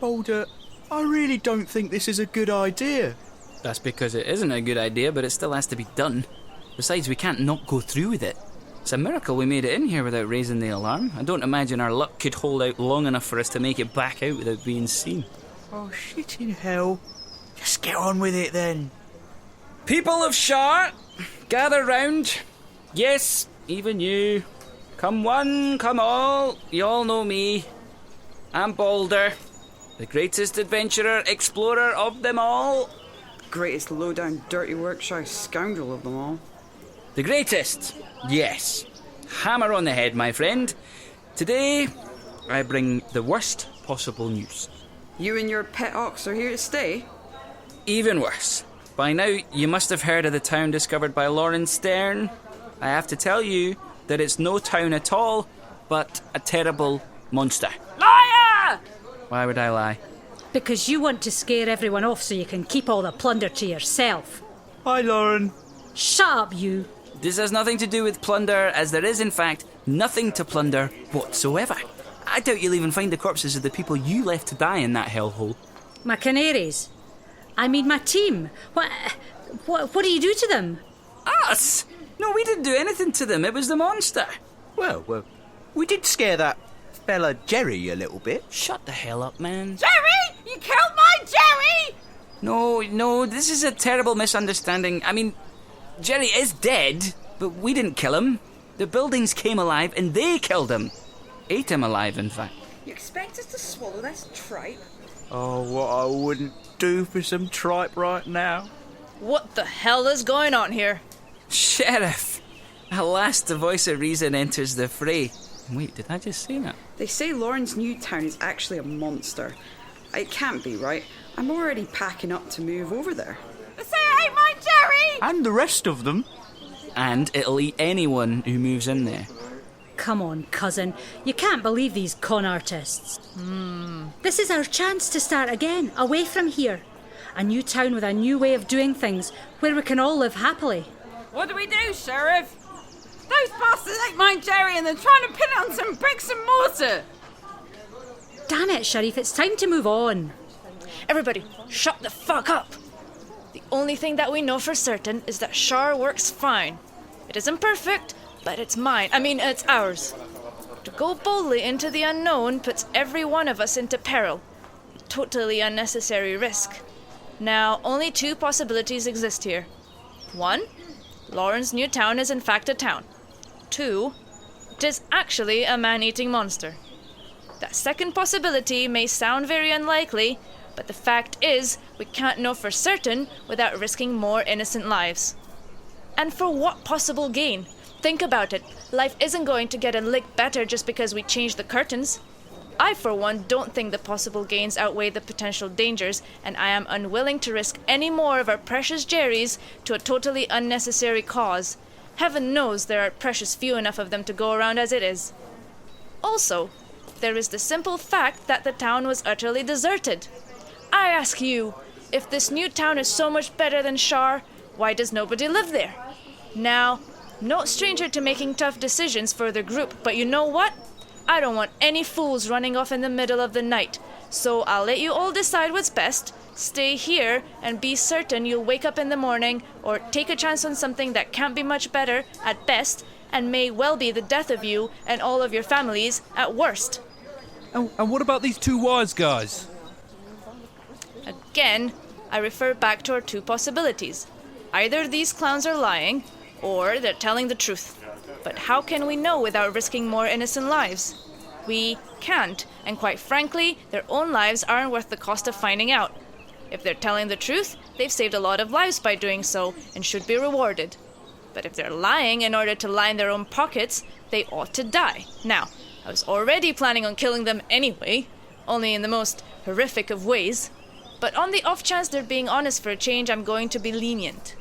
Baulder, I really don't think this is a good idea. That's because it isn't a good idea, but it still has to be done. Besides, we can't not go through with it. It's a miracle we made it in here without raising the alarm. I don't imagine our luck could hold out long enough for us to make it back out without being seen. Oh, shit in hell. Just get on with it then. People of Shar, gather round. Yes, even you. Come one, come all. You all know me. I'm Baulder, the greatest adventurer, explorer of them all. Greatest low-down, dirty workshop scoundrel of them all. The greatest, yes. Hammer on the head, my friend. Today, I bring the worst possible news. You and your pet ox are here to stay? Even worse. By now, you must have heard of the town discovered by Lawrence Stern. I have to tell you that it's no town at all, but a terrible monster. Liar! Why would I lie? Because you want to scare everyone off so you can keep all the plunder to yourself. Hi, Lauren. Shut up, you. This has nothing to do with plunder, as there is, in fact, nothing to plunder whatsoever. I doubt you'll even find the corpses of the people you left to die in that hellhole. My canaries. I mean my team. What do you do to them? Us? No, we didn't do anything to them. It was the monster. Well, we did scare that fella Jerry a little bit. Shut the hell up, man. Jerry! You killed my Jerry! No, this is a terrible misunderstanding. I mean, Jerry is dead, but we didn't kill him. The buildings came alive and they killed him. Ate him alive, in fact. You expect us to swallow this tripe? Oh, what I wouldn't do for some tripe right now. What the hell is going on here? Sheriff! At last the voice of reason enters the fray. Wait, did I just say that? They say Lawrence Newtown is actually a monster. It can't be, right? I'm already packing up to move over there. They say I ate my Jerry! And the rest of them. And it'll eat anyone who moves in there. Come on, cousin. You can't believe these con artists. This is our chance to start again, away from here. A new town with a new way of doing things, where we can all live happily. What do we do, Sheriff? Those bastards ate my Jerry and they're trying to pin it on some bricks and mortar. Damn it, Sheriff, it's time to move on. Everybody, shut the fuck up! The only thing that we know for certain is that Shar works fine. It isn't perfect, but it's mine. It's ours. To go boldly into the unknown puts every one of us into peril. Totally unnecessary risk. Now, only two possibilities exist here. 1, Lawrence Newtown is in fact a town. 2, it is actually a man-eating monster. That second possibility may sound very unlikely, but the fact is, we can't know for certain without risking more innocent lives. And for what possible gain? Think about it. Life isn't going to get a lick better just because we change the curtains. I, for one, don't think the possible gains outweigh the potential dangers, and I am unwilling to risk any more of our precious Jerrys to a totally unnecessary cause. Heaven knows there are precious few enough of them to go around as it is. Also, there is the simple fact that the town was utterly deserted. I ask you, if this new town is so much better than Shar, why does nobody live there? Now, no stranger to making tough decisions for the group, but you know what? I don't want any fools running off in the middle of the night, so I'll let you all decide what's best. Stay here and be certain you'll wake up in the morning, or take a chance on something that can't be much better, at best, and may well be the death of you and all of your families, at worst. And what about these two wise guys? Again, I refer back to our two possibilities. Either these clowns are lying, or they're telling the truth. But how can we know without risking more innocent lives? We can't, and quite frankly, their own lives aren't worth the cost of finding out. If they're telling the truth, they've saved a lot of lives by doing so, and should be rewarded. But if they're lying in order to line their own pockets, they ought to die. Now, I was already planning on killing them anyway, only in the most horrific of ways. But on the off chance they're being honest for a change, I'm going to be lenient.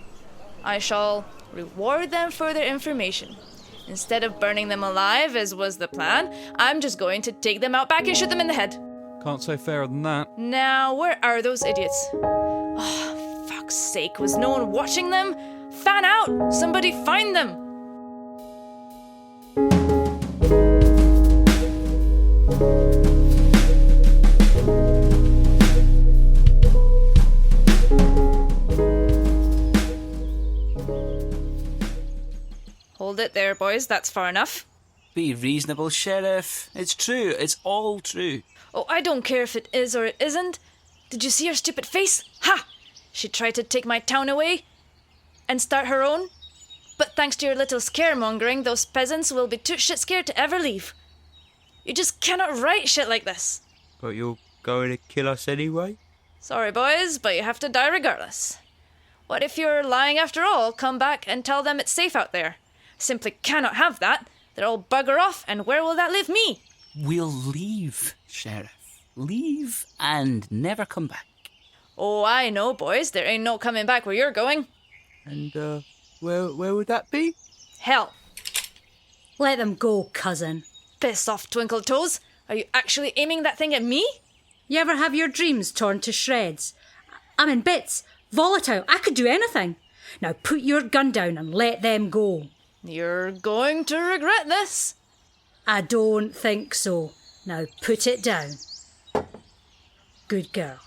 I shall reward them for their information. Instead of burning them alive, as was the plan, I'm just going to take them out back and shoot them in the head. Can't say fairer than that. Now, where are those idiots? Oh, fuck's sake, was no one watching them? Fan out! Somebody find them! it there, boys. That's far enough. Be reasonable, Sheriff. It's true. It's all true. Oh, I don't care if it is or it isn't. Did you see her stupid face? Ha! She tried to take my town away and start her own. But thanks to your little scaremongering, those peasants will be too shit scared to ever leave. You just cannot write shit like this. But you're going to kill us anyway? Sorry, boys, but you have to die regardless. What if you're lying after all? Come back and tell them it's safe out there. Simply cannot have that. They'll all bugger off, and where will that leave me? We'll leave, Sheriff. Leave and never come back. Oh, I know, boys. There ain't no coming back where you're going. And, where would that be? Hell. Let them go, cousin. Piss off, Twinkle Toes. Are you actually aiming that thing at me? You ever have your dreams torn to shreds? I'm in bits. Volatile. I could do anything. Now put your gun down and let them go. You're going to regret this. I don't think so. Now put it down. Good girl.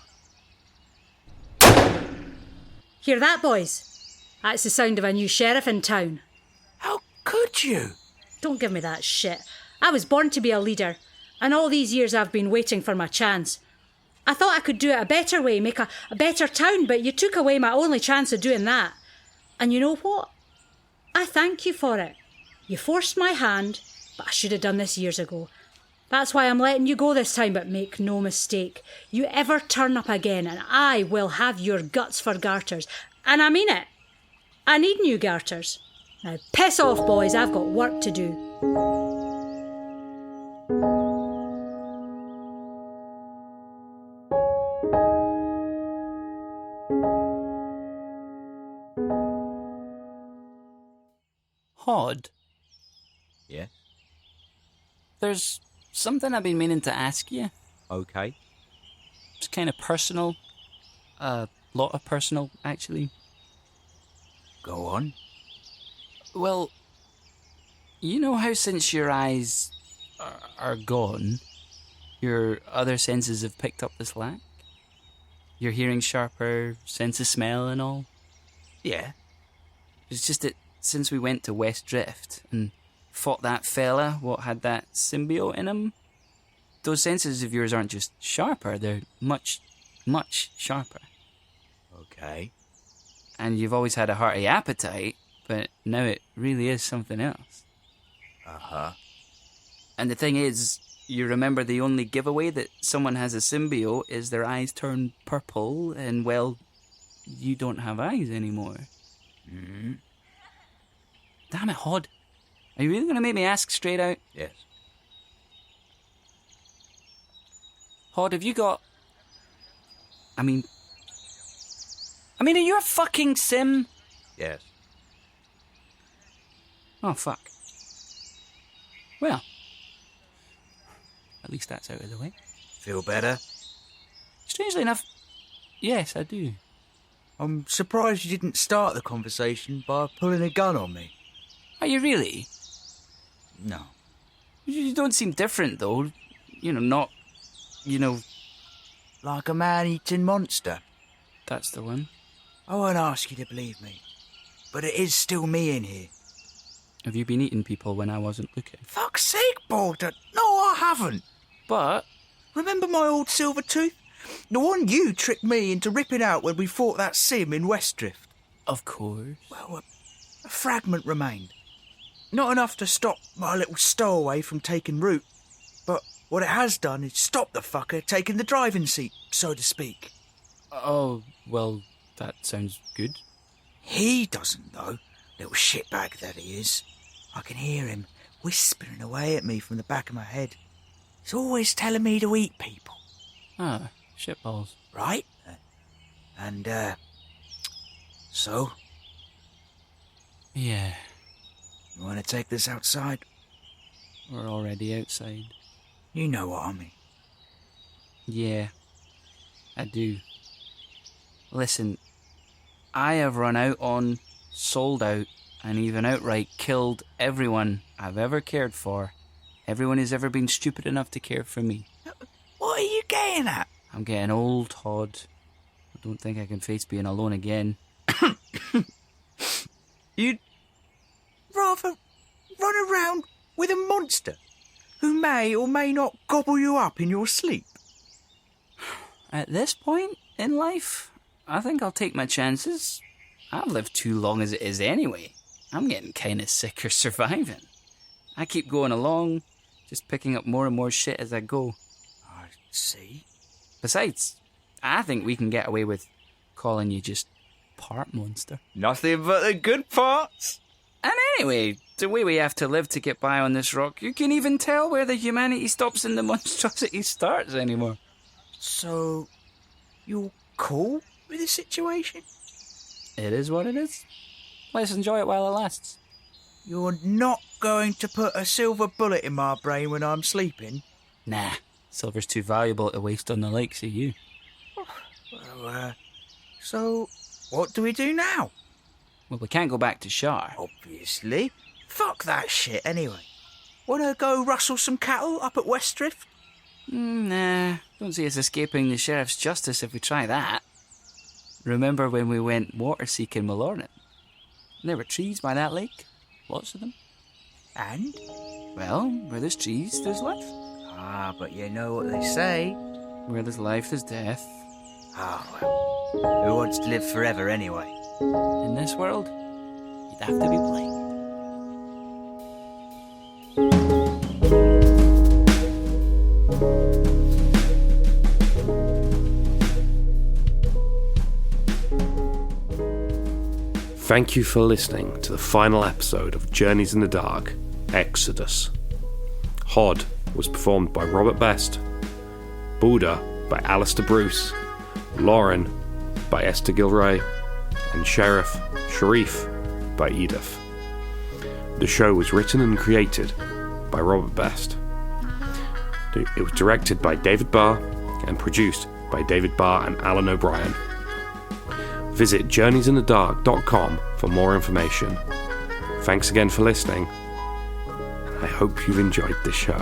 Hear that, boys? That's the sound of a new sheriff in town. How could you? Don't give me that shit. I was born to be a leader, and all these years I've been waiting for my chance. I thought I could do it a better way, make a better town, but you took away my only chance of doing that. And you know what? I thank you for it. You forced my hand, but I should have done this years ago. That's why I'm letting you go this time, but make no mistake. You ever turn up again and I will have your guts for garters. And I mean it. I need new garters. Now piss off, boys. I've got work to do. Hod, Yeah. there's something I've been meaning to ask you. Okay. It's kind of personal. A lot of personal, actually. Go on. Well, you know how since your eyes are gone, your other senses have picked up the slack? Your hearing's sharper, sense of smell and all? Yeah. It's just that since we went to West Drift and fought that fella what had that symbiote in him, those senses of yours aren't just sharper, they're much, much sharper. Okay. And you've always had a hearty appetite, but now it really is something else. Uh-huh. And the thing is, you remember the only giveaway that someone has a symbiote is their eyes turn purple, and well, you don't have eyes anymore. Mm-hmm. Damn it, Hod. Are you really going to make me ask straight out? Yes. Hod, have you got... I mean, are you a fucking sim? Yes. Oh, fuck. Well, at least that's out of the way. Feel better? Strangely enough, yes, I do. I'm surprised you didn't start the conversation by pulling a gun on me. Are you really? No. You don't seem different, though. Not... Like a man-eating monster. That's the one. I won't ask you to believe me, but it is still me in here. Have you been eating people when I wasn't looking? Fuck's sake, Baulder. No, I haven't. But... Remember my old silver tooth? The one you tricked me into ripping out when we fought that sim in Westdrift. Of course. Well, a fragment remained. Not enough to stop my little stowaway from taking root, but what it has done is stop the fucker taking the driving seat, so to speak. Oh, well, that sounds good. He doesn't, though. Little shitbag that he is. I can hear him whispering away at me from the back of my head. He's always telling me to eat people. Ah, shitballs. Right? And, so, Yeah, you want to take this outside? we're already outside. You know what I mean. Yeah, I do. Listen, I have run out on, sold out, and even outright killed everyone I've ever cared for. Everyone who's ever been stupid enough to care for me. What are you getting at? I'm getting old, Todd. I don't think I can face being alone again. You'd rather run around with a monster who may or may not gobble you up in your sleep? At this point in life, I think I'll take my chances. I've lived too long as it is anyway. I'm getting kind of sick of surviving. I keep going along, just picking up more and more shit as I go. I see. Besides, I think we can get away with calling you just part monster. Nothing but the good parts. And anyway, the way we have to live to get by on this rock, you can even tell where the humanity stops and the monstrosity starts anymore. So, you're cool with the situation? It is what it is. Let's enjoy it while it lasts. You're not going to put a silver bullet in my brain when I'm sleeping? Nah, silver's too valuable to waste on the likes of you. Well, so what do we do now? Well, we can't go back to Shar. Obviously. Fuck that shit anyway. Wanna go rustle some cattle up at Westdrift? Nah, don't see us escaping the sheriff's justice if we try that. Remember when we went water seeking Malornan? There were trees by that lake. Lots of them. And? Well, where there's trees, there's life. Ah, but you know what they say. Where there's life, there's death. Ah, well. Who wants to live forever anyway? In this world, you'd have to be blind. Thank you for listening to the final episode of Journeys in the Dark, Exodus. Hod was performed by Robert Best, Baulder by Alistair Bruce, Lauren by Esther Gilray, and Sharif by Edith. The show was written and created by Robert Best. It was directed by David Barr and produced by David Barr and Alan O'Brien. Visit journeysinthedark.com for more information. Thanks again for listening, and I hope you've enjoyed the show.